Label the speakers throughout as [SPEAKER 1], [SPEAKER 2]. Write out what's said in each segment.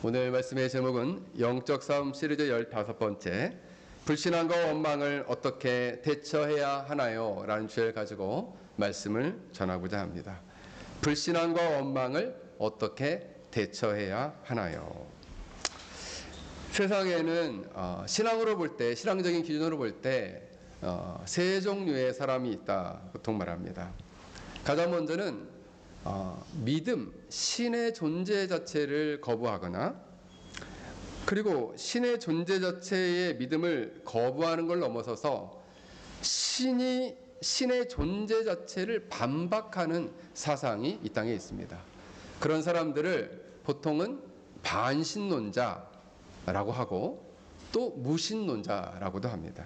[SPEAKER 1] 오늘 말씀의 제목은 영적 싸움 시리즈 15번째 불신앙과 원망을 어떻게 대처해야 하나요? 라는 주제를 가지고 말씀을 전하고자 합니다. 불신앙과 원망을 어떻게 대처해야 하나요? 세상에는 신앙으로 볼 때, 신앙적인 기준으로 볼 때 세 종류의 사람이 있다 보통 말합니다. 가장 먼저는 믿음, 신의 존재 자체를 거부하거나, 그리고 신의 존재 자체의 믿음을 거부하는 걸 넘어서서 신의 존재 자체를 반박하는 사상이 이 땅에 있습니다. 그런 사람들을 보통은 반신론자라고 하고 또 무신론자라고도 합니다.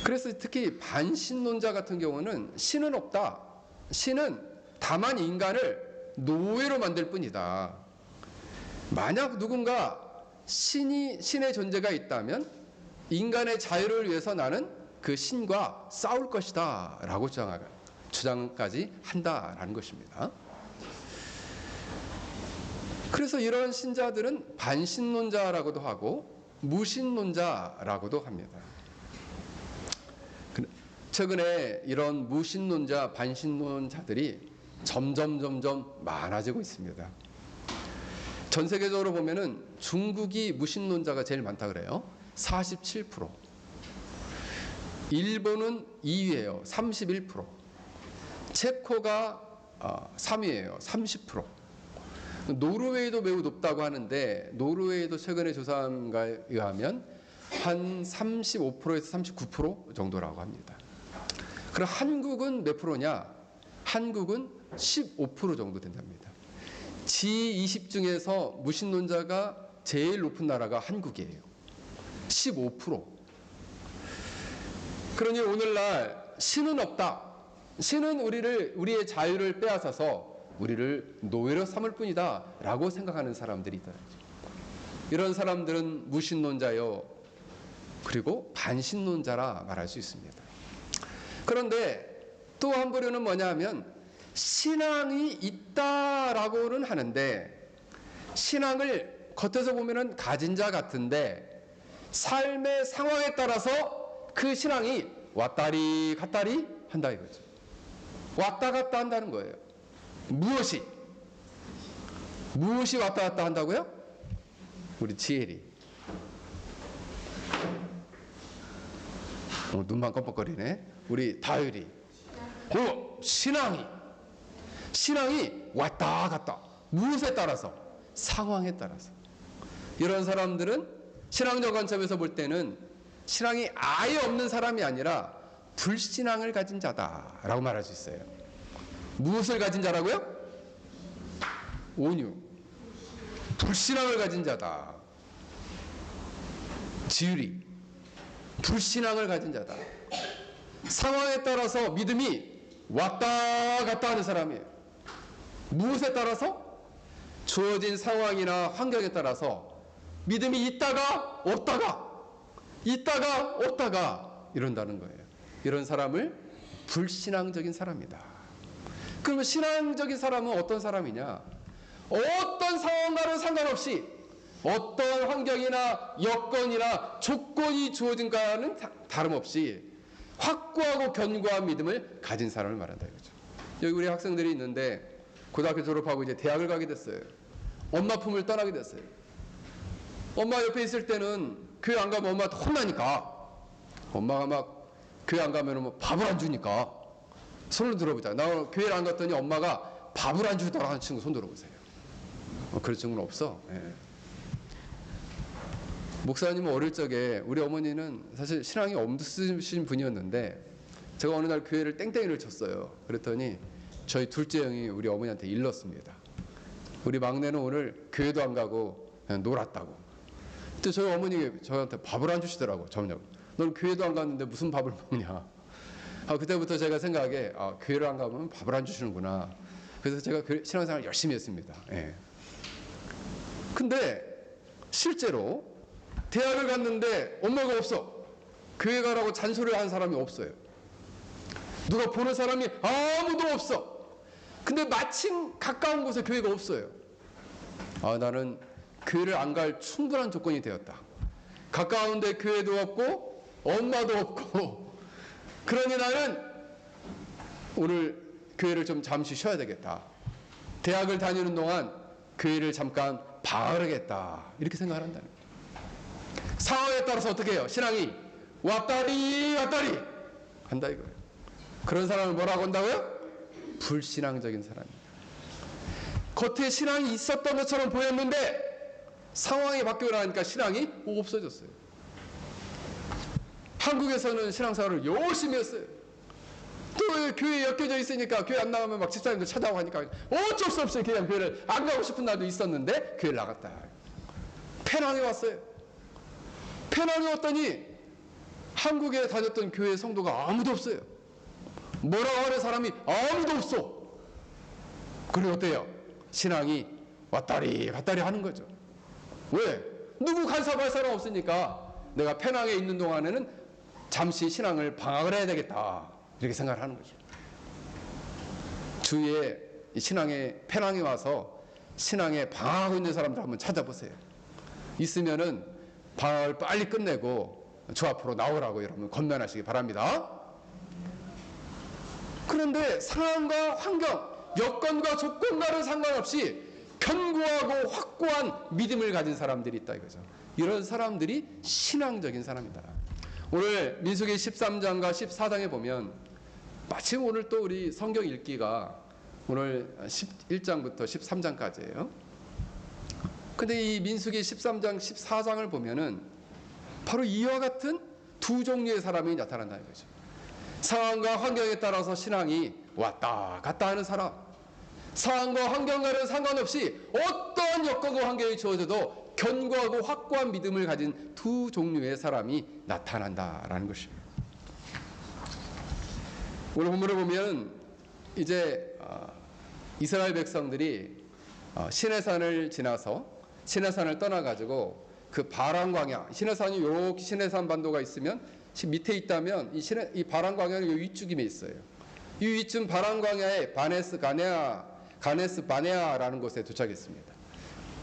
[SPEAKER 1] 그래서 특히 반신론자 같은 경우는 신은 없다, 신은 다만 인간을 노예로 만들 뿐이다, 만약 누군가 신의 존재가 있다면 인간의 자유를 위해서 나는 그 신과 싸울 것이다 라고 주장까지 한다라는 것입니다. 그래서 이런 신자들은 반신론자라고도 하고 무신론자라고도 합니다. 최근에 이런 무신론자, 반신론자들이 점점 많아지고 있습니다. 전 세계적으로 보면은 중국이 무신론자가 제일 많다 그래요. 47%. 일본은 2위예요. 31%. 체코가 3위예요. 30%. 노르웨이도 매우 높다고 하는데, 노르웨이도 최근에 조사한 거에 의하면 한 35%에서 39% 정도라고 합니다. 그럼 한국은 몇 프로냐? 한국은 15% 정도 된답니다. G20 중에서 무신론자가 제일 높은 나라가 한국이에요. 15%. 그러니 오늘날 신은 없다, 신은 우리의 자유를 빼앗아서 우리를 노예로 삼을 뿐이다 라고 생각하는 사람들이 있다. 이런 사람들은 무신론자요, 그리고 반신론자라 말할 수 있습니다. 그런데 또 한 부류는 뭐냐 하면, 신앙이 있다라고는 하는데 신앙을 겉에서 보면은 가진 자 같은데 삶의 상황에 따라서 그 신앙이 왔다리 갔다리 한다 이거죠. 왔다 갔다 한다는 거예요. 무엇이 왔다 갔다 한다고요? 우리 지혜리 눈만 껌뻑거리네. 우리 다율이 신앙이 왔다 갔다. 무엇에 따라서? 상황에 따라서. 이런 사람들은 신앙적 관점에서 볼 때는 신앙이 아예 없는 사람이 아니라 불신앙을 가진 자다라고 말할 수 있어요. 무엇을 가진 자라고요? 온유. 불신앙을 가진 자다. 지율이. 불신앙을 가진 자다. 상황에 따라서 믿음이 왔다 갔다 하는 사람이에요. 무엇에 따라서? 주어진 상황이나 환경에 따라서 믿음이 있다가 없다가 이런다는 거예요. 이런 사람을 불신앙적인 사람이다. 그러면 신앙적인 사람은 어떤 사람이냐? 어떤 상황과는 상관없이 어떤 환경이나 여건이나 조건이 주어진과는 다름없이 확고하고 견고한 믿음을 가진 사람을 말한다 이거죠. 여기 우리 학생들이 있는데 고등학교 졸업하고 이제 대학을 가게 됐어요. 엄마 품을 떠나게 됐어요. 엄마 옆에 있을 때는 교회 안 가면 엄마한테 혼나니까, 엄마가 막 교회 안 가면 뭐 밥을 안 주니까 손을 들어보자. 나 교회를 안 갔더니 엄마가 밥을 안 주더라 하는 친구 손 들어보세요. 그런 친구는 없어. 예. 목사님은 어릴 적에, 우리 어머니는 사실 신앙이 없으신 분이었는데 제가 어느 날 교회를 땡땡이를 쳤어요. 그랬더니 저희 둘째 형이 우리 어머니한테 일렀습니다. 우리 막내는 오늘 교회도 안 가고 그냥 놀았다고. 그때 저희 어머니가 저한테 밥을 안 주시더라고. 저녁. 너는 교회도 안 갔는데 무슨 밥을 먹냐. 그때부터 제가 생각에 교회를 안 가면 밥을 안 주시는구나. 그래서 제가 신앙생활을 열심히 했습니다. 예. 근데 실제로 대학을 갔는데 엄마가 없어. 교회 가라고 잔소리를 한 사람이 없어요. 누가 보는 사람이 아무도 없어. 근데 마침 가까운 곳에 교회가 없어요. 나는 교회를 안 갈 충분한 조건이 되었다. 가까운데 교회도 없고 엄마도 없고 그러니 나는 오늘 교회를 좀 잠시 쉬어야 되겠다. 대학을 다니는 동안 교회를 잠깐 방황하겠다. 이렇게 생각을 한다는 거예요. 상황에 따라서 어떻게 해요? 신앙이 왔다리 한다 이거예요. 그런 사람을 뭐라고 한다고요? 불신앙적인 사람입니다. 겉에 신앙이 있었던 것처럼 보였는데 상황이 바뀌고 나니까 신앙이 없어졌어요. 한국에서는 신앙생활을 열심히 했어요. 또 교회에 엮여져 있으니까 교회 안 나가면 막 집사님들 찾아오고 하니까 어쩔 수 없어요. 그냥 교회를 안 가고 싶은 날도 있었는데 교회를 나갔다. 페낭에 왔어요. 페낭에 왔더니 한국에 다녔던 교회 성도가 아무도 없어요. 뭐라고 하는 사람이 아무도 없어. 그리고 어때요? 신앙이 왔다리 갔다리 하는 거죠. 왜? 누구 간섭할 사람 없으니까 내가 페낭에 있는 동안에는 잠시 신앙을 방학을 해야 되겠다. 이렇게 생각을 하는 거죠. 주위에 신앙에 페낭에 와서 신앙에 방황하고 있는 사람들 한번 찾아보세요. 있으면은 방학을 빨리 끝내고 저 앞으로 나오라고 여러분 권면하시기 바랍니다. 그런데 상황과 환경, 여건과 조건과는 상관없이 견고하고 확고한 믿음을 가진 사람들이 있다 이거죠. 이런 사람들이 신앙적인 사람이다. 오늘 민수기 13장과 14장에 보면 마침 오늘 또 우리 성경 읽기가 오늘 11장부터 13장까지예요. 근데 이 민수기 13장, 14장을 보면은 바로 이와 같은 두 종류의 사람이 나타난다는 거죠. 상황과 환경에 따라서 신앙이 왔다 갔다 하는 사람, 상황과 환경과는 상관없이 어떠한 여건과 환경이 주어져도 견고하고 확고한 믿음을 가진 두 종류의 사람이 나타난다라는 것입니다. 오늘 본문을 보면 이제 이스라엘 백성들이 시내산을 지나서 시내산을 떠나가지고 그 바란 광야, 시내산이 이렇게 시내산 반도가 있으면 밑에 있다면 이 바란 광야는 이 위쪽임에 있어요. 이 위쯤 바란 광야에 가네스 바네아라는 곳에 도착했습니다.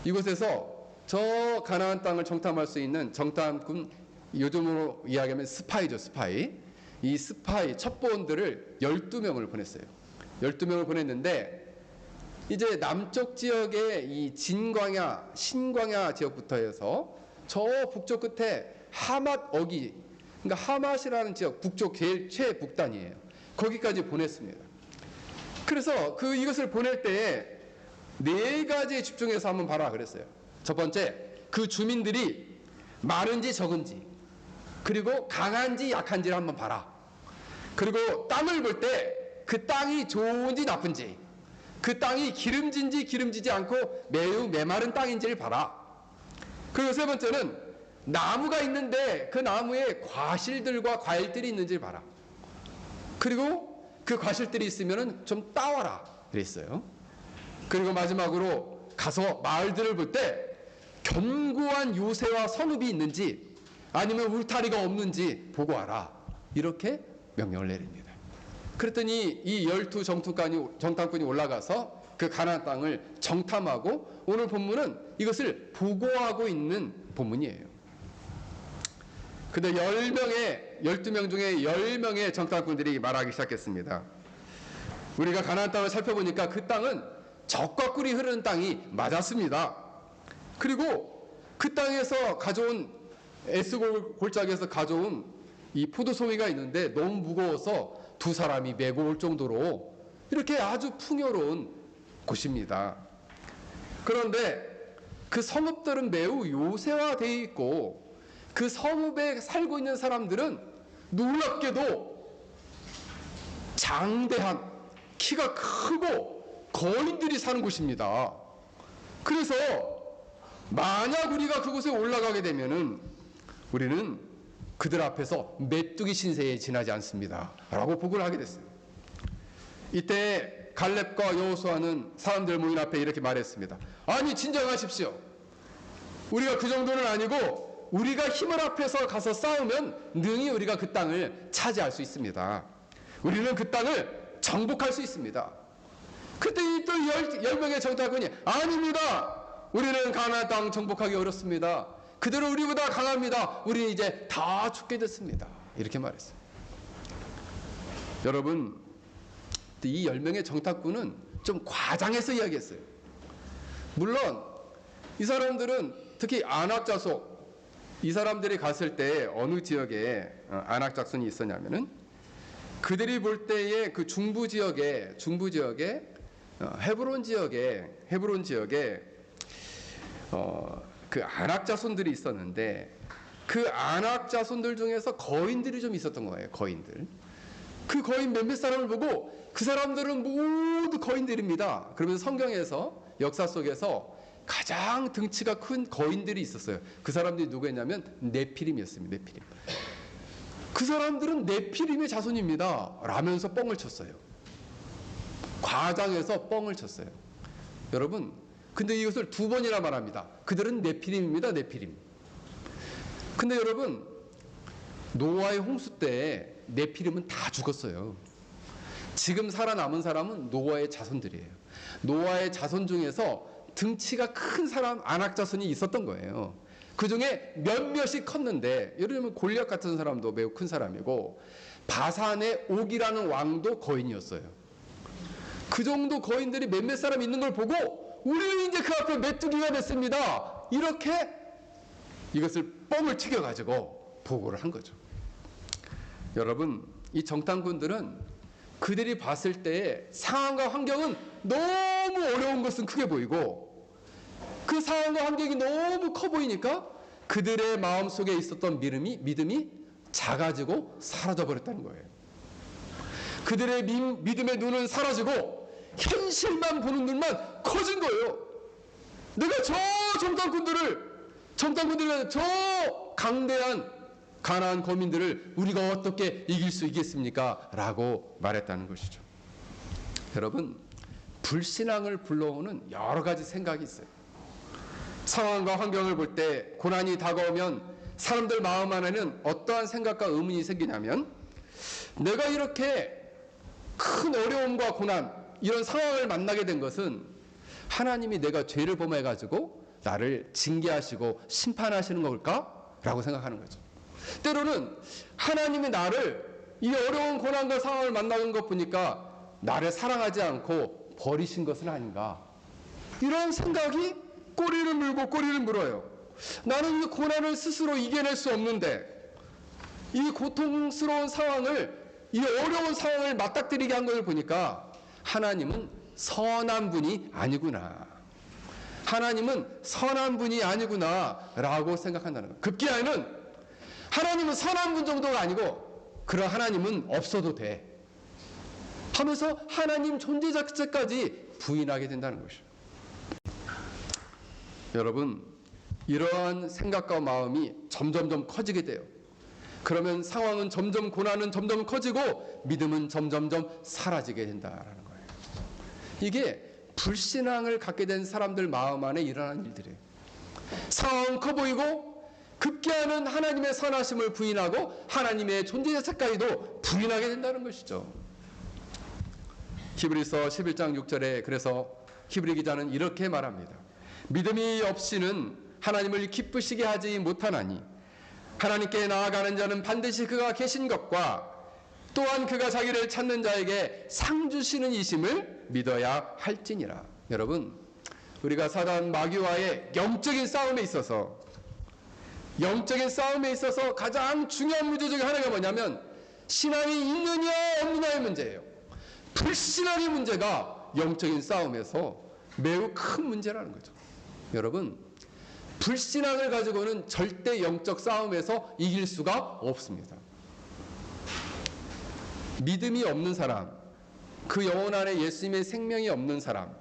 [SPEAKER 1] 이곳에서 저 가나안 땅을 정탐할 수 있는 정탐꾼, 요즘으로 이야기하면 스파이죠, 스파이. 이 스파이 첩보원들을 12명을 보냈어요. 12명을 보냈는데 이제 남쪽 지역의 이 진광야, 신광야 지역부터 해서 저 북쪽 끝에 하맛 어기, 그러니까 하맛이라는 지역, 북쪽 제일 최북단이에요. 거기까지 보냈습니다. 그래서 이것을 보낼 때에 4가지에 집중해서 한번 봐라 그랬어요. 첫 번째, 그 주민들이 많은지 적은지, 그리고 강한지 약한지를 한번 봐라. 그리고 땅을 볼 때 그 땅이 좋은지 나쁜지, 그 땅이 기름진지 기름지지 않고 매우 메마른 땅인지를 봐라. 그리고 세 번째는 나무가 있는데 그 나무에 과실들과 과일들이 있는지를 봐라. 그리고 그 과실들이 있으면 좀 따와라 그랬어요. 그리고 마지막으로 가서 마을들을 볼 때 견고한 요새와 성읍이 있는지 아니면 울타리가 없는지 보고 와라. 이렇게 명령을 내립니다. 그랬더니 이 12 정탐꾼이 올라가서 그 가나안 땅을 정탐하고 오늘 본문은 이것을 보고하고 있는 본문이에요. 근데 12명 중에 10명의 정탐꾼들이 말하기 시작했습니다. 우리가 가나안 땅을 살펴보니까 그 땅은 젖과 꿀이 흐르는 땅이 맞았습니다. 그리고 그 땅에서 가져온 에스골 골짜기에서 가져온 이 포도송이가 있는데 너무 무거워서 2 사람이 메고 올 정도로 이렇게 아주 풍요로운 곳입니다. 그런데 그 성읍들은 매우 요새화되어 있고 그 성읍에 살고 있는 사람들은 놀랍게도 장대한 키가 크고 거인들이 사는 곳입니다. 그래서 만약 우리가 그곳에 올라가게 되면은 우리는 그들 앞에서 메뚜기 신세에 지나지 않습니다 라고 보고를 하게 됐어요. 이때 갈렙과 여호수아는 사람들 모인 앞에 이렇게 말했습니다. 아니 진정하십시오. 우리가 그 정도는 아니고 우리가 힘을 합해서 가서 싸우면 능히 우리가 그 땅을 차지할 수 있습니다. 우리는 그 땅을 정복할 수 있습니다. 그때 또 10명의 정탐꾼이 아닙니다. 우리는 가나안 땅 정복하기 어렵습니다. 그들은 우리보다 강합니다. 우리는 이제 다 죽게 됐습니다. 이렇게 말했어요. 여러분, 이 10명의 정탐꾼은 좀 과장해서 이야기했어요. 물론 이 사람들은 특히 안악자손, 이 사람들이 갔을 때 어느 지역에 안악자손이 있었냐면은 그들이 볼 때에 그 중부 지역에 헤브론 지역에 그 안악자손들이 있었는데 그 안악자손들 중에서 거인들이 좀 있었던 거예요. 거인들. 그 거인 몇몇 사람을 보고 그 사람들은 모두 거인들입니다. 그러면서 성경에서 역사 속에서 가장 등치가 큰 거인들이 있었어요. 그 사람들이 누구였냐면 네피림이었습니다. 네피림. 그 사람들은 네피림의 자손입니다. 라면서 뻥을 쳤어요. 과장해서 뻥을 쳤어요. 여러분, 근데 이것을 2번이나 말합니다. 그들은 네피림입니다. 네피림. 근데 여러분, 노아의 홍수 때 네피림은 다 죽었어요. 지금 살아남은 사람은 노아의 자손들이에요. 노아의 자손 중에서 등치가 큰 사람, 안악자손이 있었던 거예요. 그 중에 몇몇이 컸는데, 예를 들면 골리앗 같은 사람도 매우 큰 사람이고, 바산의 옥이라는 왕도 거인이었어요. 그 정도 거인들이 몇몇 사람 있는 걸 보고, 우리는 이제 그 앞에 메뚜기가 됐습니다. 이렇게 이것을 뻥을 튀겨가지고 보고를 한 거죠. 여러분, 이 정탐꾼들은 그들이 봤을 때의 상황과 환경은 너무 어려운 것은 크게 보이고, 그 상황과 환경이 너무 커 보이니까 그들의 마음속에 있었던 믿음이 작아지고 사라져 버렸다는 거예요. 그들의 믿음의 눈은 사라지고 현실만 보는 눈만 커진 거예요. 내가 저 정탐꾼들을 저 강대한 가나안 거민들을 우리가 어떻게 이길 수 있겠습니까? 라고 말했다는 것이죠. 여러분, 불신앙을 불러오는 여러 가지 생각이 있어요. 상황과 환경을 볼 때 고난이 다가오면 사람들 마음 안에는 어떠한 생각과 의문이 생기냐면, 내가 이렇게 큰 어려움과 고난, 이런 상황을 만나게 된 것은 하나님이 내가 죄를 범해가지고 나를 징계하시고 심판하시는 걸까? 라고 생각하는 거죠. 때로는 하나님이 나를 이 어려운 고난과 상황을 만나는 것 보니까 나를 사랑하지 않고 버리신 것은 아닌가, 이런 생각이 꼬리를 물어요. 나는 이 고난을 스스로 이겨낼 수 없는데 이 고통스러운 상황을, 이 어려운 상황을 맞닥뜨리게 한 것을 보니까 하나님은 선한 분이 아니구나, 하나님은 선한 분이 아니구나 라고 생각한다는 거예요. 급기야는 하나님은 선한 분 정도가 아니고 그런 하나님은 없어도 돼 하면서 하나님 존재 자체까지 부인하게 된다는 것이죠. 여러분, 이러한 생각과 마음이 점점점 커지게 돼요. 그러면 상황은 점점, 고난은 점점 커지고 믿음은 점점점 사라지게 된다라는 거예요. 이게 불신앙을 갖게 된 사람들 마음 안에 일어나는 일들이에요. 상황은 커 보이고 급기야는 하나님의 선하심을 부인하고 하나님의 존재 자체까지도 부인하게 된다는 것이죠. 히브리서 11장 6절에 그래서 히브리 기자는 이렇게 말합니다. 믿음이 없이는 하나님을 기쁘시게 하지 못하나니 하나님께 나아가는 자는 반드시 그가 계신 것과 또한 그가 자기를 찾는 자에게 상 주시는 이심을 믿어야 할지니라. 여러분, 우리가 사단 마귀와의 영적인 싸움에 있어서 가장 중요한 문제 중에 하나가 뭐냐면 신앙이 있느냐 없느냐의 문제예요. 불신앙의 문제가 영적인 싸움에서 매우 큰 문제라는 거죠. 여러분, 불신앙을 가지고는 절대 영적 싸움에서 이길 수가 없습니다. 믿음이 없는 사람, 그 영혼 안에 예수님의 생명이 없는 사람,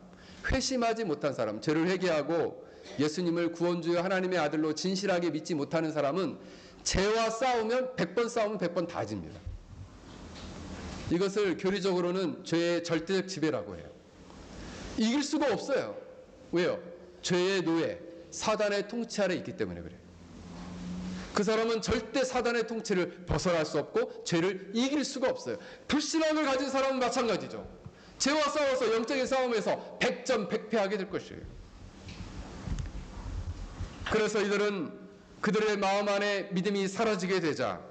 [SPEAKER 1] 회심하지 못한 사람, 죄를 회개하고 예수님을 구원주여 하나님의 아들로 진실하게 믿지 못하는 사람은 죄와 싸우면 100번 싸우면 100번 다 집니다. 이것을 교리적으로는 죄의 절대적 지배라고 해요. 이길 수가 없어요. 왜요? 죄의 노예, 사단의 통치 아래 있기 때문에 그래요. 그 사람은 절대 사단의 통치를 벗어날 수 없고 죄를 이길 수가 없어요. 불신앙을 가진 사람은 마찬가지죠. 죄와 싸워서 영적인 싸움에서 100점 100패하게 될 것이에요. 그래서 이들은 그들의 마음 안에 믿음이 사라지게 되자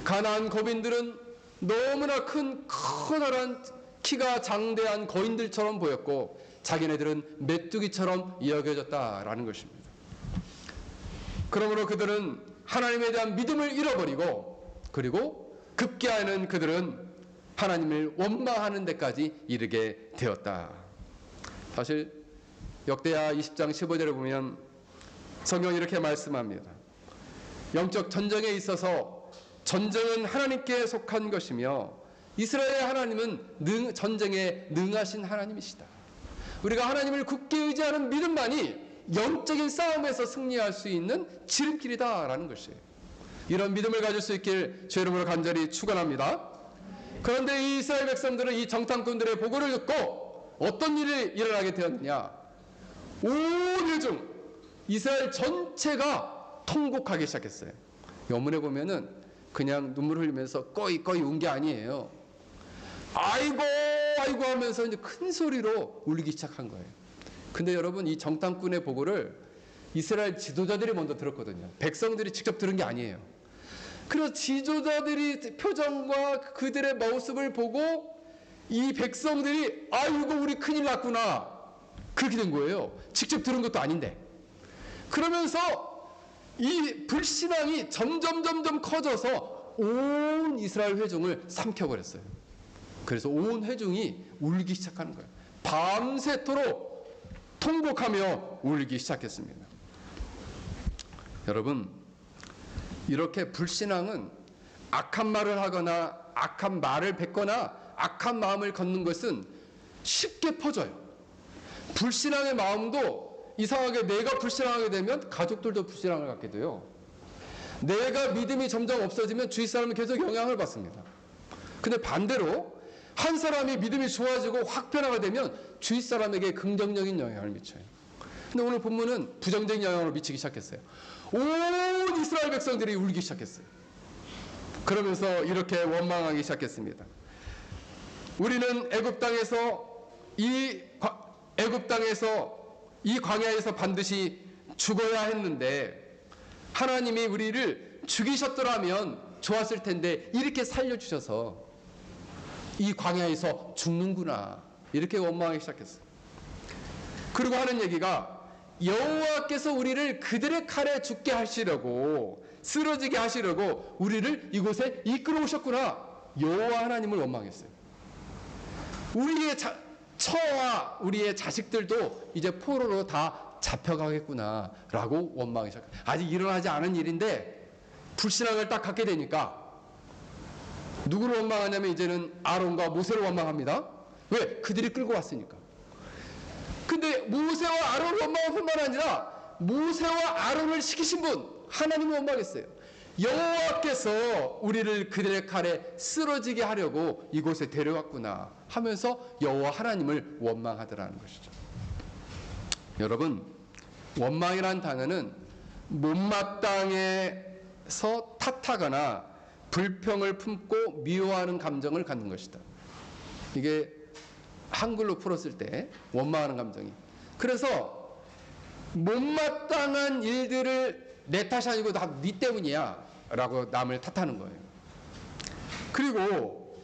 [SPEAKER 1] 가나안 거민들은 너무나 커다란 키가 장대한 거인들처럼 보였고 자기네들은 메뚜기처럼 여겨졌다라는 것입니다. 그러므로 그들은 하나님에 대한 믿음을 잃어버리고 그리고 급기야는 그들은 하나님을 원망하는 데까지 이르게 되었다. 사실 역대하 20장 15절에 보면 성경이 이렇게 말씀합니다. 영적 전쟁에 있어서 전쟁은 하나님께 속한 것이며 이스라엘의 하나님은 전쟁에 능하신 하나님이시다. 우리가 하나님을 굳게 의지하는 믿음만이 영적인 싸움에서 승리할 수 있는 지름길이다라는 것이에요. 이런 믿음을 가질 수 있길 주 이름으로 간절히 축원합니다. 그런데 이 이스라엘 백성들은 이 정탐꾼들의 보고를 듣고 어떤 일이 일어나게 되었느냐? 온 회중 이스라엘 전체가 통곡하기 시작했어요. 여문에 보면은 그냥 눈물 흘리면서 꺼이 운 게 아니에요. 아이고 하면서 이제 큰 소리로 울기 시작한 거예요. 근데 여러분, 이 정탐꾼의 보고를 이스라엘 지도자들이 먼저 들었거든요. 백성들이 직접 들은 게 아니에요. 그래서 지도자들이 표정과 그들의 모습을 보고 이 백성들이 아이고 우리 큰일 났구나 그렇게 된 거예요. 직접 들은 것도 아닌데. 그러면서 이 불신앙이 점점 커져서 온 이스라엘 회중을 삼켜버렸어요. 그래서 온 회중이 울기 시작하는 거예요. 밤새도록 통곡하며 울기 시작했습니다. 여러분, 이렇게 불신앙은 악한 말을 하거나 악한 말을 뱉거나 악한 마음을 걷는 것은 쉽게 퍼져요. 불신앙의 마음도 이상하게 내가 불신앙하게 되면 가족들도 불신앙을 갖게 돼요. 내가 믿음이 점점 없어지면 주위 사람은 계속 영향을 받습니다. 근데 반대로 한 사람이 믿음이 좋아지고 확 변화가 되면 주위 사람에게 긍정적인 영향을 미쳐요. 근데 오늘 본문은 부정적인 영향을 미치기 시작했어요. 온 이스라엘 백성들이 울기 시작했어요. 그러면서 이렇게 원망하기 시작했습니다. 우리는 애굽 땅에서 이 광야에서 반드시 죽어야 했는데 하나님이 우리를 죽이셨더라면 좋았을 텐데 이렇게 살려주셔서 이 광야에서 죽는구나 이렇게 원망하기 시작했어요. 그리고 하는 얘기가 여호와께서 우리를 그들의 칼에 죽게 하시려고 쓰러지게 하시려고 우리를 이곳에 이끌어 오셨구나. 여호와 하나님을 원망했어요. 우리의 처와 우리의 자식들도 이제 포로로 다 잡혀가겠구나 라고 원망하기 시작해요. 아직 일어나지 않은 일인데 불신앙을 딱 갖게 되니까 누구를 원망하냐면 이제는 아론과 모세를 원망합니다. 왜? 그들이 끌고 왔으니까. 근데 모세와 아론을 원망할 뿐만 아니라 모세와 아론을 시키신 분 하나님을 원망했어요. 여호와께서 우리를 그들의 칼에 쓰러지게 하려고 이곳에 데려왔구나 하면서 여호와 하나님을 원망하더라는 것이죠. 여러분, 원망이라는 단어는 못마땅해서 탓하거나 불평을 품고 미워하는 감정을 갖는 것이다. 이게 한글로 풀었을 때 원망하는 감정이. 그래서 못마땅한 일들을 내 탓이 아니고 다 네 때문이야 라고 남을 탓하는 거예요. 그리고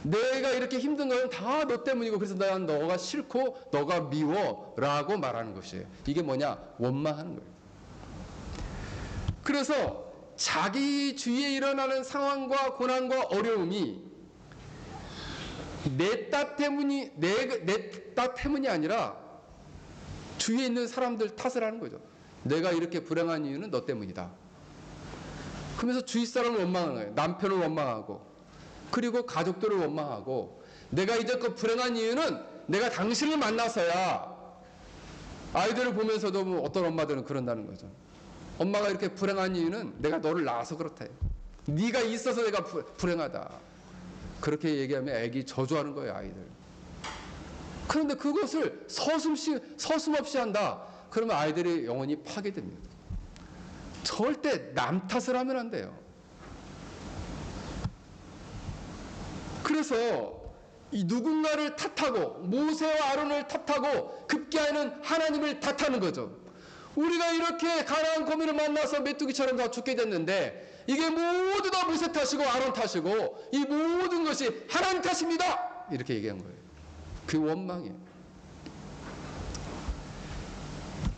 [SPEAKER 1] 내가 이렇게 힘든 건 다 너 때문이고 그래서 난 너가 싫고 너가 미워 라고 말하는 것이에요. 이게 뭐냐? 원망하는 거예요. 그래서 자기 주위에 일어나는 상황과 고난과 어려움이 내 탓 때문이 아니라 주위에 있는 사람들 탓을 하는 거죠. 내가 이렇게 불행한 이유는 너 때문이다. 그러면서 주위 사람을 원망하는 거예요. 남편을 원망하고 그리고 가족들을 원망하고 내가 이제껏 불행한 이유는 내가 당신을 만나서야. 아이들을 보면서도 뭐 어떤 엄마들은 그런다는 거죠. 엄마가 이렇게 불행한 이유는 내가 너를 낳아서 그렇다. 네가 있어서 내가 불행하다. 그렇게 얘기하면 애기 저주하는 거예요, 아이들. 그런데 그것을 서슴없이 한다. 그러면 아이들이 영혼이 파괴됩니다. 절대 남 탓을 하면 안 돼요. 그래서 이 누군가를 탓하고 모세와 아론을 탓하고 급기야는 하나님을 탓하는 거죠. 우리가 이렇게 가나안 고민을 만나서 메뚜기처럼 다 죽게 됐는데 이게 모두 다 모세 탓이고 아론 탓이고 이 모든 것이 하나님 탓입니다. 이렇게 얘기한 거예요. 그 원망이에요.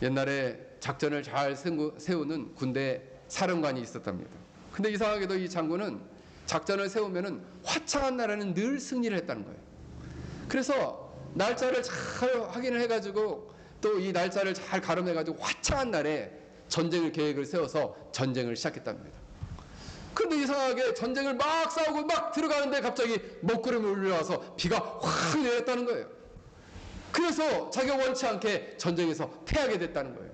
[SPEAKER 1] 옛날에 작전을 잘 세우는 군대 사령관이 있었답니다. 근데 이상하게도 이 장군은 작전을 세우면은 화창한 날에는 늘 승리를 했다는 거예요. 그래서 날짜를 잘 확인을 해가지고 또 이 날짜를 잘 가름해가지고 화창한 날에 전쟁을 계획을 세워서 전쟁을 시작했답니다. 그런데 이상하게 전쟁을 막 싸우고 막 들어가는데 갑자기 먹구름이 올라와서 비가 확 내렸다는 거예요. 그래서 자기가 원치 않게 전쟁에서 패하게 됐다는 거예요.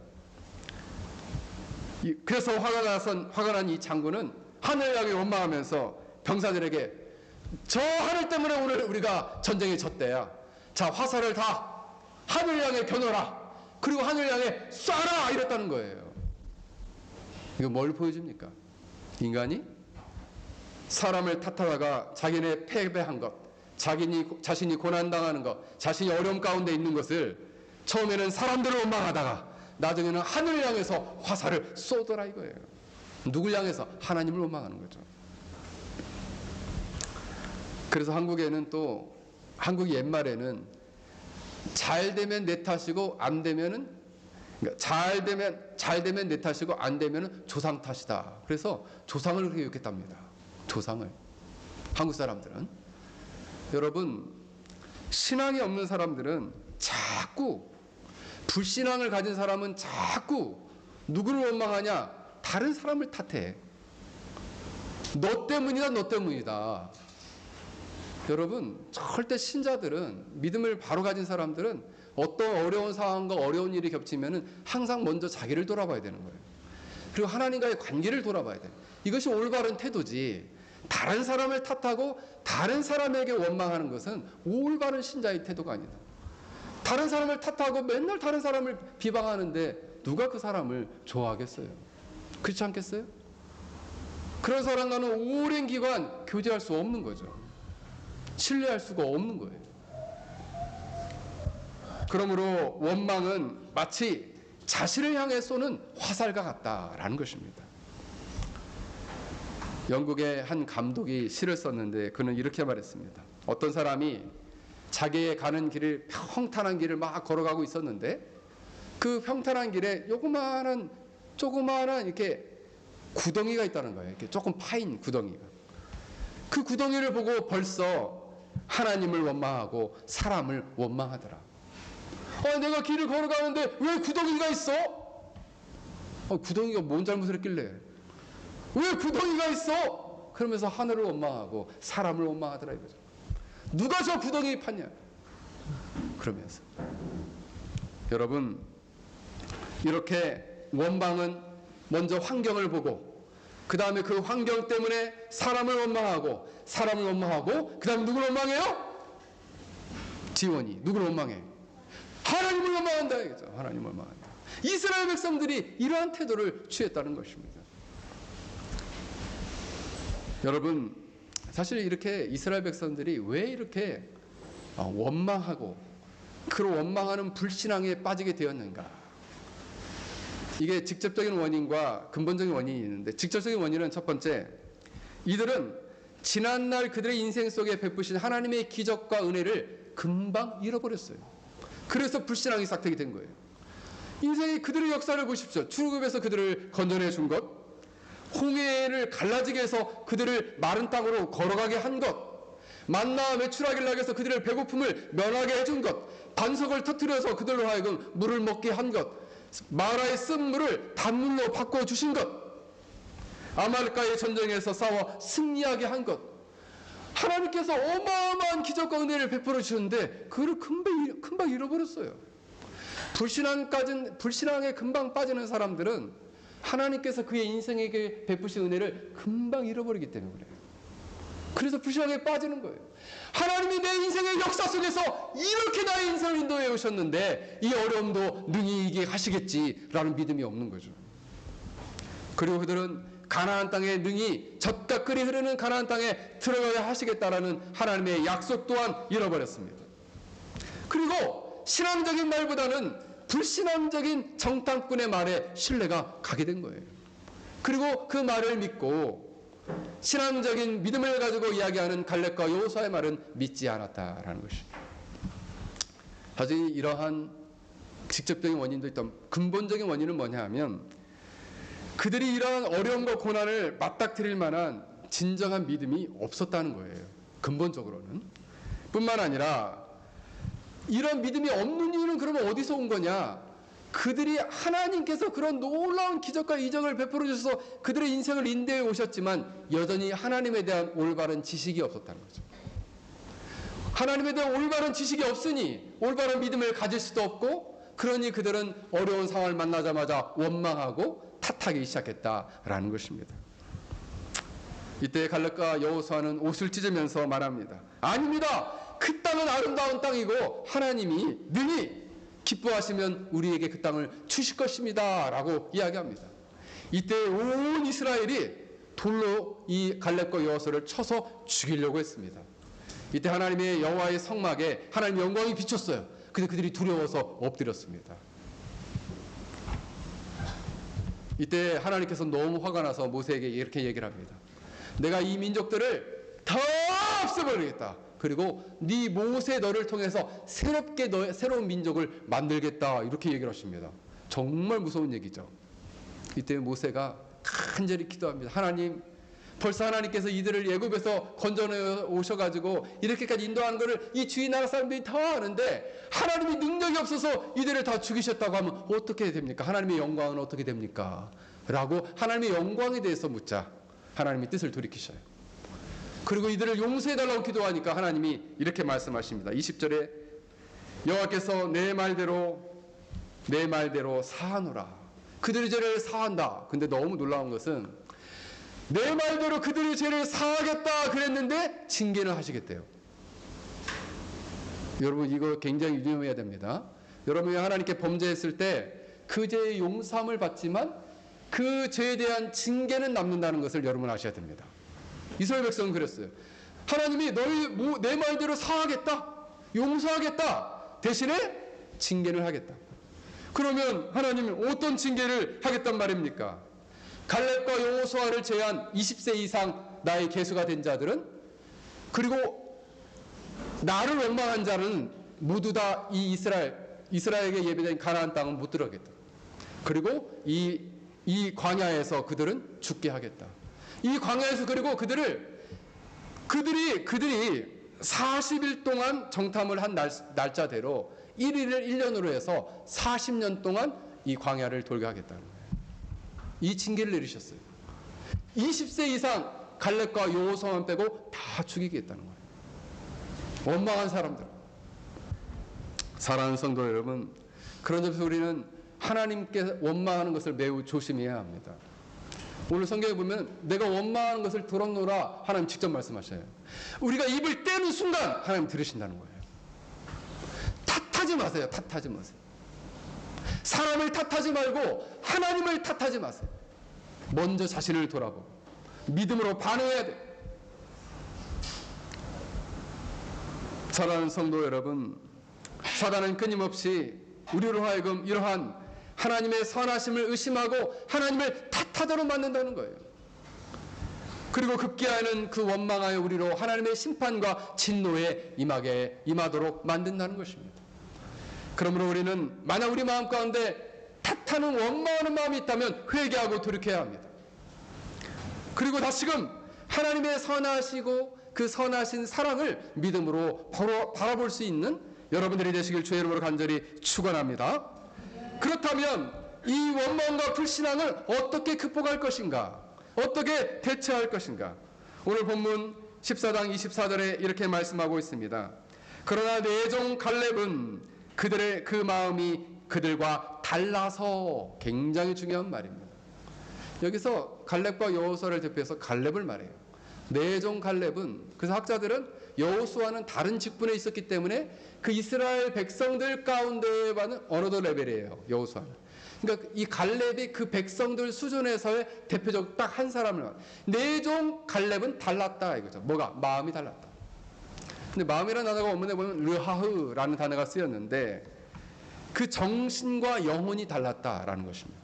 [SPEAKER 1] 그래서 화가 난 이 장군은 하늘을 향해 원망하면서 병사들에게 저 하늘 때문에 오늘 우리가 전쟁에 졌대야. 자, 화살을 다 하늘을 향해 겨눠라. 그리고 하늘을 향해 쏴라. 이랬다는 거예요. 이거 뭘 보여줍니까? 인간이 사람을 탓하다가 자기네 패배한 것, 자신이 고난당하는 것, 자신이 어려움 가운데 있는 것을 처음에는 사람들을 원망하다가 나중에는 하늘을 향해서 화살을 쏘더라 이거예요. 누굴 향해서? 하나님을 원망하는 거죠. 그래서 한국 옛말에는 잘 되면 내 탓이고 안 되면은 그러니까 잘 되면 내 탓이고 안 되면은 조상 탓이다. 그래서 조상을 그렇게 욕했답니다. 조상을. 한국 사람들은 여러분 신앙이 없는 사람들은 자꾸 불신앙을 가진 사람은 자꾸 누구를 원망하냐? 다른 사람을 탓해. 너 때문이다, 너 때문이다. 여러분 절대 신자들은 믿음을 바로 가진 사람들은 어떤 어려운 상황과 어려운 일이 겹치면은 항상 먼저 자기를 돌아봐야 되는 거예요. 그리고 하나님과의 관계를 돌아봐야 돼요. 이것이 올바른 태도지. 다른 사람을 탓하고 다른 사람에게 원망하는 것은 올바른 신자의 태도가 아니다. 다른 사람을 탓하고 맨날 다른 사람을 비방하는데 누가 그 사람을 좋아하겠어요? 그렇지 않겠어요? 그런 사람과는 오랜 기간 교제할 수 없는 거죠. 신뢰할 수가 없는 거예요. 그러므로 원망은 마치 자신을 향해 쏘는 화살과 같다라는 것입니다. 영국의 한 감독이 시를 썼는데 그는 이렇게 말했습니다. 어떤 사람이 자기의 가는 길을 평탄한 길을 막 걸어가고 있었는데 그 평탄한 길에 조그마한 이렇게 구덩이가 있다는 거예요. 이렇게 조금 파인 구덩이가. 그 구덩이를 보고 벌써 하나님을 원망하고 사람을 원망하더라. 내가 길을 걸어가는데 왜 구덩이가 있어? 구덩이가 뭔 잘못을 했길래? 왜 구덩이가 있어? 그러면서 하늘을 원망하고 사람을 원망하더라 이거죠. 누가 저 구덩이 팠냐? 그러면서 여러분 이렇게 원망은 먼저 환경을 보고 그 다음에 그 환경 때문에 사람을 원망하고 그 다음에 누구를 원망해요? 지원이 누구를 원망해? 하나님을 원망한다 이거죠. 하나님을 원망한다. 이스라엘 백성들이 이러한 태도를 취했다는 것입니다. 여러분 사실 이렇게 이스라엘 백성들이 왜 이렇게 원망하고 그런 원망하는 불신앙에 빠지게 되었는가? 이게 직접적인 원인과 근본적인 원인이 있는데 직접적인 원인은 첫 번째, 이들은 지난날 그들의 인생 속에 베푸신 하나님의 기적과 은혜를 금방 잃어버렸어요. 그래서 불신앙이 싹트게 된 거예요. 인생의 그들의 역사를 보십시오. 출애굽에서 그들을 건져내 준 것, 홍해를 갈라지게 해서 그들을 마른 땅으로 걸어가게 한 것, 만나와 메추라기를 나게해서 그들의 배고픔을 면하게 해준 것, 반석을 터뜨려서 그들로 하여금 물을 먹게 한 것, 마라의 쓴 물을 단물로 바꿔주신 것, 아말렉과의 전쟁에서 싸워 승리하게 한 것, 하나님께서 어마어마한 기적과 은혜를 베풀어 주셨는데 그걸 금방 잃어버렸어요. 불신앙에 금방 빠지는 사람들은 하나님께서 그의 인생에게 베푸신 은혜를 금방 잃어버리기 때문에 그래요. 그래서 불신앙에 빠지는 거예요. 하나님이 내 인생의 역사 속에서 이렇게 나의 인생을 인도해 오셨는데 이 어려움도 능히 이기게 하시겠지라는 믿음이 없는 거죠. 그리고 그들은 가나안 땅에 능히 젖과 꿀이 흐르는 가나안 땅에 들어가게 하시겠다라는 하나님의 약속 또한 잃어버렸습니다. 그리고 신앙적인 말보다는 불신앙적인 정탐꾼의 말에 신뢰가 가게 된 거예요. 그리고 그 말을 믿고 신앙적인 믿음을 가지고 이야기하는 갈렙과 여호수아의 말은 믿지 않았다라는 것입니다. 사실 이러한 직접적인 원인도 있던 근본적인 원인은 뭐냐 하면 그들이 이러한 어려움과 고난을 맞닥뜨릴 만한 진정한 믿음이 없었다는 거예요. 근본적으로는. 뿐만 아니라 이런 믿음이 없는 이유는 그러면 어디서 온 거냐? 그들이 하나님께서 그런 놀라운 기적과 이적을 베풀어 주셔서 그들의 인생을 인도해 오셨지만 여전히 하나님에 대한 올바른 지식이 없었다는 거죠. 하나님에 대한 올바른 지식이 없으니 올바른 믿음을 가질 수도 없고, 그러니 그들은 어려운 상황을 만나자마자 원망하고 탓하기 시작했다라는 것입니다. 이때 갈렙과 여호수아는 옷을 찢으면서 말합니다. 아닙니다. 그 땅은 아름다운 땅이고 하나님이 능히 기뻐하시면 우리에게 그 땅을 주실 것입니다 라고 이야기합니다. 이때 온 이스라엘이 돌로 이 갈렙과 여호수아를 쳐서 죽이려고 했습니다. 이때 하나님의 여호와의 성막에 하나님의 영광이 비쳤어요. 근데 그들이 두려워서 엎드렸습니다. 이때 하나님께서 너무 화가 나서 모세에게 이렇게 얘기를 합니다. 내가 이 민족들을 다 없애버리겠다. 그리고 네 모세 너를 통해서 새로운 민족을 만들겠다. 이렇게 얘기를 하십니다. 정말 무서운 얘기죠. 이때 모세가 간절히 기도합니다. 하나님, 벌써 하나님께서 이들을 애굽에서 건져내 오셔가지고 이렇게까지 인도하는 것을 이 주위 나라 사람들이 다 아는데 하나님이 능력이 없어서 이들을 다 죽이셨다고 하면 어떻게 됩니까? 하나님의 영광은 어떻게 됩니까? 라고 하나님의 영광에 대해서 묻자 하나님이 뜻을 돌이키셔요. 그리고 이들을 용서해달라고 기도하니까 하나님이 이렇게 말씀하십니다. 20절에 여호와께서 내 말대로 사하노라. 그들의 죄를 사한다. 근데 너무 놀라운 것은 내 말대로 그들의 죄를 사하겠다 그랬는데 징계를 하시겠대요. 여러분 이거 굉장히 유념해야 됩니다. 여러분이 하나님께 범죄했을 때 그 죄의 용서함을 받지만 그 죄에 대한 징계는 남는다는 것을 여러분 아셔야 됩니다. 이스라엘 백성은 그랬어요. 하나님이 내 말대로 사하겠다, 용서하겠다, 대신에 징계를 하겠다. 그러면 하나님은 어떤 징계를 하겠단 말입니까? 갈렙과 여호수아를 제외한 20세 이상 나의 계수가 된 자들은, 그리고 나를 원망한 자는 모두 다 이 이스라엘에게 예배된 가나안 땅은 못 들어가겠다. 그리고 이 광야에서 그들은 죽게 하겠다. 이 광야에서 그리고 그들이 40일 동안 정탐을 한 날짜대로 1일을 1년으로 해서 40년 동안 이 광야를 돌게 하겠다는 거예요. 이 징계를 내리셨어요. 20세 이상 갈렙과 여호수아만 빼고 다 죽이겠다는 거예요. 원망한 사람들. 사랑하는 성도 여러분, 그런 점에서 우리는 하나님께 원망하는 것을 매우 조심해야 합니다. 오늘 성경에 보면 내가 원망하는 것을 들었노라 하나님 직접 말씀하셔요. 우리가 입을 떼는 순간 하나님 들으신다는 거예요. 탓하지 마세요. 탓하지 마세요. 사람을 탓하지 말고 하나님을 탓하지 마세요. 먼저 자신을 돌아보고 믿음으로 반응해야 돼요. 사랑하는 성도 여러분, 사단은 끊임없이 우리로 하여금 이러한 하나님의 선하심을 의심하고 하나님을 탓하도록 만든다는 거예요. 그리고 급기야는 그 원망하여 우리로 하나님의 심판과 진노에 임하도록 만든다는 것입니다. 그러므로 우리는 만약 우리 마음 가운데 탓하는 원망하는 마음이 있다면 회개하고 돌이켜야 합니다. 그리고 다시금 하나님의 선하시고 그 선하신 사랑을 믿음으로 바라볼 수 있는 여러분들이 되시길 주의 이름으로 간절히 축원합니다. 그렇다면 이 원망과 불신앙을 어떻게 극복할 것인가? 어떻게 대처할 것인가? 오늘 본문 14장 24절에 이렇게 말씀하고 있습니다. 그러나 내 종 갈렙은 그들의 그 마음이 그들과 달라서, 굉장히 중요한 말입니다. 여기서 갈렙과 여호수아를 대표해서 갈렙을 말해요. 내 종 갈렙은, 그래서 학자들은 여호수아는 다른 직분에 있었기 때문에 그 이스라엘 백성들 가운데와는 어느덧 레벨이에요. 여호수아는. 그러니까 이 갈렙이 그 백성들 수준에서의 대표적 딱 한 사람을 말해요. 내 종 갈렙은 달랐다 이거죠. 뭐가? 마음이 달랐다. 근데 마음이라는 단어가 원문에 보면 르하흐라는 단어가 쓰였는데 그 정신과 영혼이 달랐다라는 것입니다.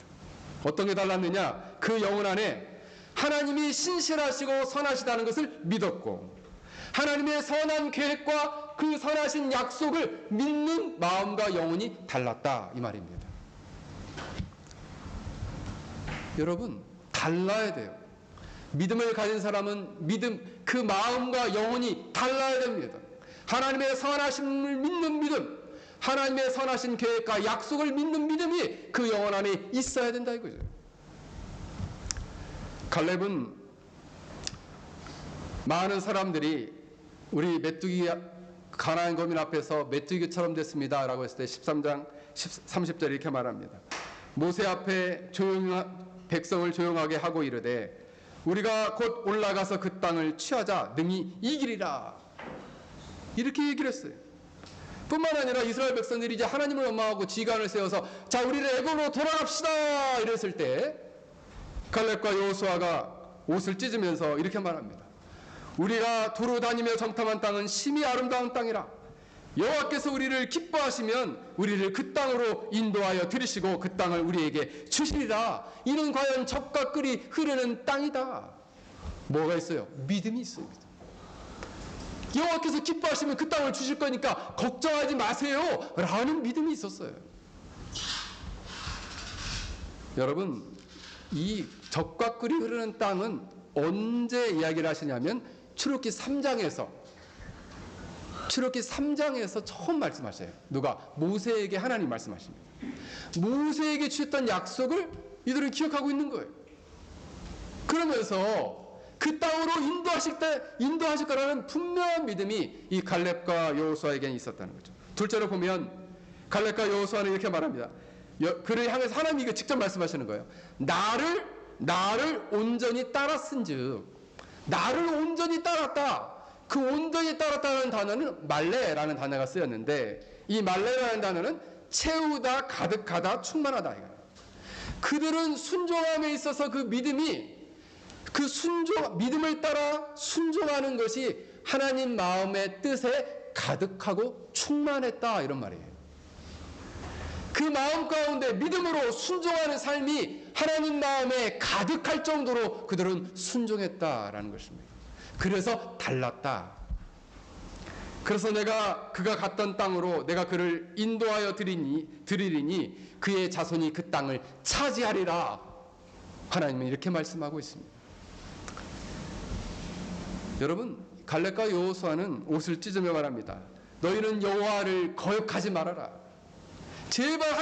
[SPEAKER 1] 어떤 게 달랐느냐? 그 영혼 안에 하나님이 신실하시고 선하시다는 것을 믿었고, 하나님의 선한 계획과 그 선하신 약속을 믿는 마음과 영혼이 달랐다, 이 말입니다. 여러분, 달라야 돼요. 믿음을 가진 사람은 그 마음과 영혼이 달라야 됩니다. 하나님의 선하심을 믿는 믿음, 하나님의 선하신 계획과 약속을 믿는 믿음이 그 영혼 안에 있어야 된다 이거죠. 갈렙은 많은 사람들이 우리 메뚜기 가나안 거민 앞에서 메뚜기처럼 됐습니다 라고 했을 때 13장 30절 이렇게 말합니다. 모세 앞에 백성을 조용하게 하고 이르되 우리가 곧 올라가서 그 땅을 취하자 능히 이기리라, 이렇게 얘기를 했어요. 뿐만 아니라 이스라엘 백성들이 이제 하나님을 원망하고 지간을 세워서 자, 우리를 애굽으로 돌아갑시다 이랬을 때 갈렙과 여호수아가 옷을 찢으면서 이렇게 말합니다. 우리가 두루 다니며 정탐한 땅은 심히 아름다운 땅이라. 여호와께서 우리를 기뻐하시면 우리를 그 땅으로 인도하여 들이시고 그 땅을 우리에게 주시리라. 이는 과연 젖과 꿀이 흐르는 땅이다. 뭐가 있어요? 믿음이 있어요. 여호와께서 기뻐하시면 그 땅을 주실 거니까 걱정하지 마세요 라는 믿음이 있었어요. 여러분, 이 젖과 꿀이 흐르는 땅은 언제 이야기를 하시냐면 출애굽기 3장에서 처음 말씀하셔요. 누가? 모세에게 하나님 말씀하십니다. 모세에게 주셨던 약속을 이들은 기억하고 있는 거예요. 그러면서 그 땅으로 인도하실 거라는 분명한 믿음이 이 갈렙과 여호수아에게는 있었다는 거죠. 둘째로 보면 갈렙과 여호수아는 이렇게 말합니다. 그를 향해서 하나님이 이거 직접 말씀하시는 거예요. 나를 온전히 따랐은즉, 나를 온전히 따랐다. 그 온전히 따랐다는 단어는 말레라는 단어가 쓰였는데, 이 말레라는 단어는 채우다, 가득하다, 충만하다. 그들은 순종함에 있어서 그 믿음이 믿음을 따라 순종하는 것이 하나님 마음의 뜻에 가득하고 충만했다, 이런 말이에요. 그 마음 가운데 믿음으로 순종하는 삶이 하나님 마음에 가득할 정도로 그들은 순종했다라는 것입니다. 그래서 달랐다. 그래서 그가 갔던 땅으로 내가 그를 인도하여 드리리니 그의 자손이 그 땅을 차지하리라. 하나님은 이렇게 말씀하고 있습니다. 여러분, 갈렙과 여호수아는 옷을 찢으며 말합니다. 너희는 여호와를 거역하지 말아라. 제발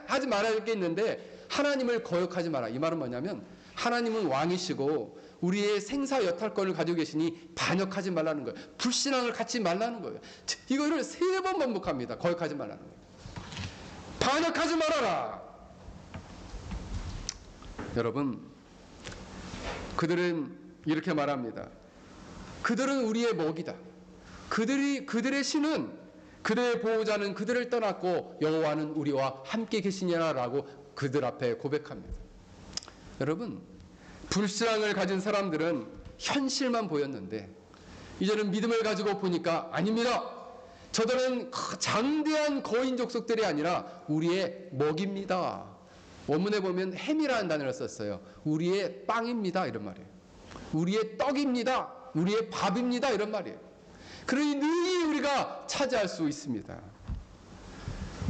[SPEAKER 1] 하지 말아야겠는데 하나님을 거역하지 마라. 이 말은 뭐냐면 하나님은 왕이시고 우리의 생사 여탈권을 가지고 계시니 반역하지 말라는 거예요. 불신앙을 갖지 말라는 거예요. 이거를 3번 반복합니다. 거역하지 말라는 거예요. 반역하지 말아라. 여러분, 그들은 이렇게 말합니다. 그들은 우리의 먹이다. 그들의 신은, 그들의 보호자는 그들을 떠났고 여호와는 우리와 함께 계시냐라고 그들 앞에 고백합니다. 여러분, 불신앙을 가진 사람들은 현실만 보였는데 이제는 믿음을 가지고 보니까 아닙니다. 저들은 장대한 거인 족속들이 아니라 우리의 먹입니다. 원문에 보면 햄이라는 단어를 썼어요. 우리의 빵입니다, 이런 말이에요. 우리의 떡입니다. 우리의 밥입니다, 이런 말이에요. 그러니 능히 우리가 차지할 수 있습니다.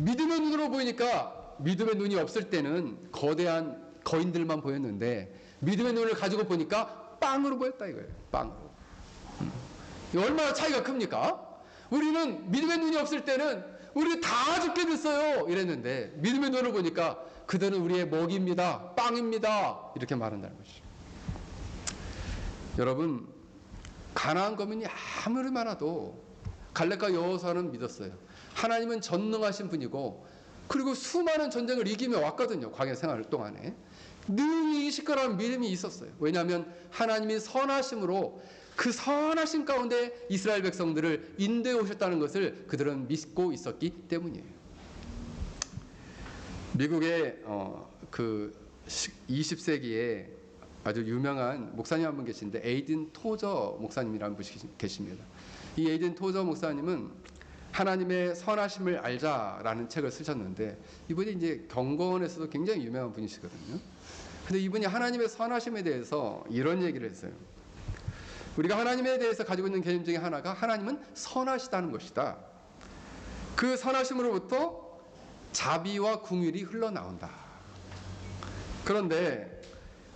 [SPEAKER 1] 믿음의 눈으로 보이니까, 믿음의 눈이 없을 때는 거대한 거인들만 보였는데 믿음의 눈을 가지고 보니까 빵으로 보였다 이거예요. 빵으로. 얼마나 차이가 큽니까? 우리는 믿음의 눈이 없을 때는 우리 다 죽게 됐어요 이랬는데 믿음의 눈을 보니까 그들은 우리의 먹입니다, 빵입니다, 이렇게 말한다는 것이죠. 여러분, 가나안 거민이 아무리 많아도 갈렙과 여호수아는 믿었어요. 하나님은 전능하신 분이고 그리고 수많은 전쟁을 이기며 왔거든요. 광야 생활 동안에 능히 이기실 거라는 믿음이 있었어요. 왜냐하면 하나님이 선하심으로 그 선하심 가운데 이스라엘 백성들을 인도해 오셨다는 것을 그들은 믿고 있었기 때문이에요. 미국의 그 20세기에 아주 유명한 목사님 한 분 계신데 에이든 토저 목사님이라는 분이 계십니다. 이 에이든 토저 목사님은 하나님의 선하심을 알자라는 책을 쓰셨는데, 이분이 이제 경건에서도 굉장히 유명한 분이시거든요. 근데 이분이 하나님의 선하심에 대해서 이런 얘기를 했어요. 우리가 하나님에 대해서 가지고 있는 개념 중에 하나가 하나님은 선하시다는 것이다. 그 선하심으로부터 자비와 긍휼이 흘러나온다. 그런데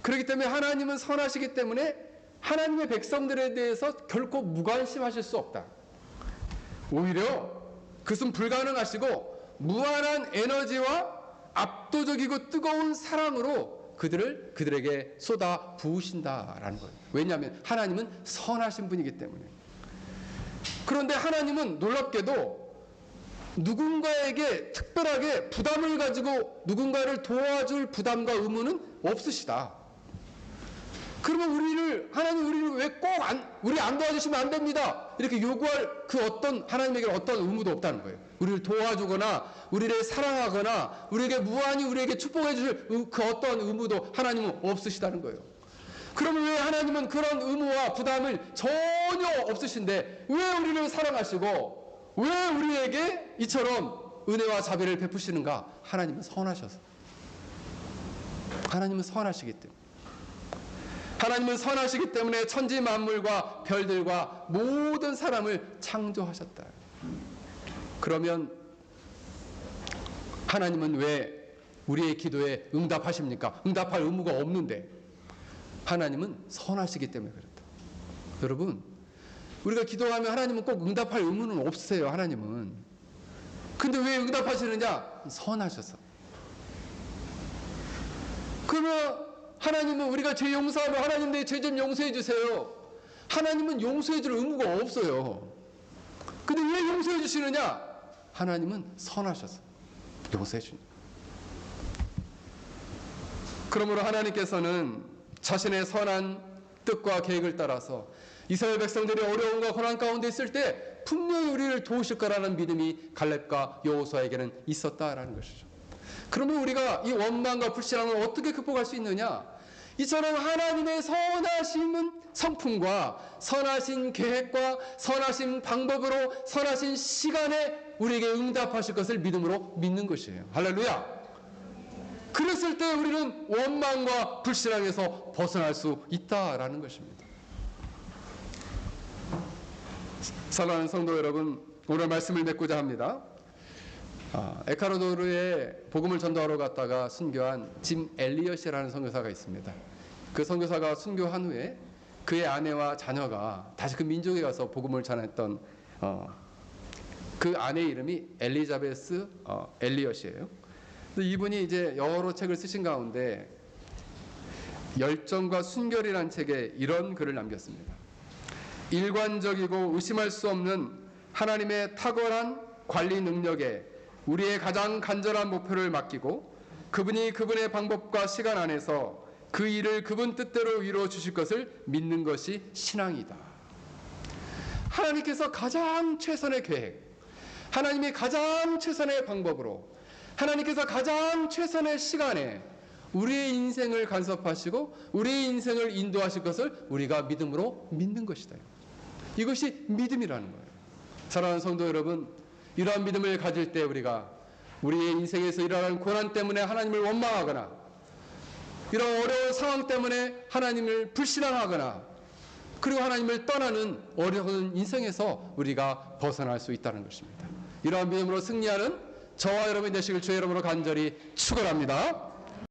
[SPEAKER 1] 그렇기 때문에 하나님은 선하시기 때문에 하나님의 백성들에 대해서 결코 무관심하실 수 없다. 오히려 그것은 불가능하시고 무한한 에너지와 압도적이고 뜨거운 사랑으로 그들에게 쏟아 부으신다라는 거예요. 왜냐하면 하나님은 선하신 분이기 때문에. 그런데 하나님은 놀랍게도 누군가에게 특별하게 부담을 가지고 누군가를 도와줄 부담과 의무는 없으시다. 그러면 하나님 우리를 왜 꼭 우리 안 도와주시면 안 됩니다, 이렇게 요구할 그 어떤 하나님에게 어떤 의무도 없다는 거예요. 우리를 도와주거나 우리를 사랑하거나 우리에게 무한히 우리에게 축복해 주실 그 어떤 의무도 하나님은 없으시다는 거예요. 그러면 왜 하나님은 그런 의무와 부담을 전혀 없으신데 왜 우리를 사랑하시고 왜 우리에게 이처럼 은혜와 자비를 베푸시는가? 하나님은 선하셔서. 하나님은 선하시기 때문에. 하나님은 선하시기 때문에 천지 만물과 별들과 모든 사람을 창조하셨다. 그러면 하나님은 왜 우리의 기도에 응답하십니까? 응답할 의무가 없는데. 하나님은 선하시기 때문에 그렇다. 여러분, 우리가 기도하면 하나님은 꼭 응답할 의무는 없으세요. 하나님은. 근데 왜 응답하시느냐? 선하셔서. 그러면 하나님은 우리가 죄 용서하면 하나님 내 죄 좀 용서해 주세요. 하나님은 용서해 줄 의무가 없어요. 근데 왜 용서해 주시느냐? 하나님은 선하셔서 용서해 주니다. 그러므로 하나님께서는 자신의 선한 뜻과 계획을 따라서 이스라엘 백성들이 어려움과 고난 가운데 있을 때 분명히 우리를 도우실 거라는 믿음이 갈렙과 여호수아에게는 있었다라는 것이죠. 그러면 우리가 이 원망과 불신앙을 어떻게 극복할 수 있느냐? 이처럼 하나님의 선하신 성품과 선하신 계획과 선하신 방법으로 선하신 시간에 우리에게 응답하실 것을 믿음으로 믿는 것이에요. 할렐루야. 그랬을 때 우리는 원망과 불신앙에서 벗어날 수 있다라는 것입니다. 사랑하는 성도 여러분, 오늘 말씀을 맺고자 합니다. 에콰도르에 복음을 전도하러 갔다가 순교한 짐 엘리엇이라는 선교사가 있습니다. 그 선교사가 순교한 후에 그의 아내와 자녀가 다시 그 민족에 가서 복음을 전했던 그 아내의 이름이 엘리자베스 엘리엇이에요. 이분이 이제 여러 책을 쓰신 가운데 열정과 순결이라는 책에 이런 글을 남겼습니다. 일관적이고 의심할 수 없는 하나님의 탁월한 관리 능력에 우리의 가장 간절한 목표를 맡기고 그분이 그분의 방법과 시간 안에서 그 일을 그분 뜻대로 이루어 주실 것을 믿는 것이 신앙이다. 하나님께서 가장 최선의 계획, 하나님이 가장 최선의 방법으로, 하나님께서 가장 최선의 시간에 우리의 인생을 간섭하시고 우리의 인생을 인도하실 것을 우리가 믿음으로 믿는 것이다. 이것이 믿음이라는 거예요. 사랑하는 성도 여러분, 이러한 믿음을 가질 때 우리가 우리의 인생에서 일어나는 고난 때문에 하나님을 원망하거나 이런 어려운 상황 때문에 하나님을 불신앙하거나 그리고 하나님을 떠나는 어려운 인생에서 우리가 벗어날 수 있다는 것입니다. 이러한 믿음으로 승리하는 저와 여러분이 되시길 주의 이름으로 간절히 축원합니다.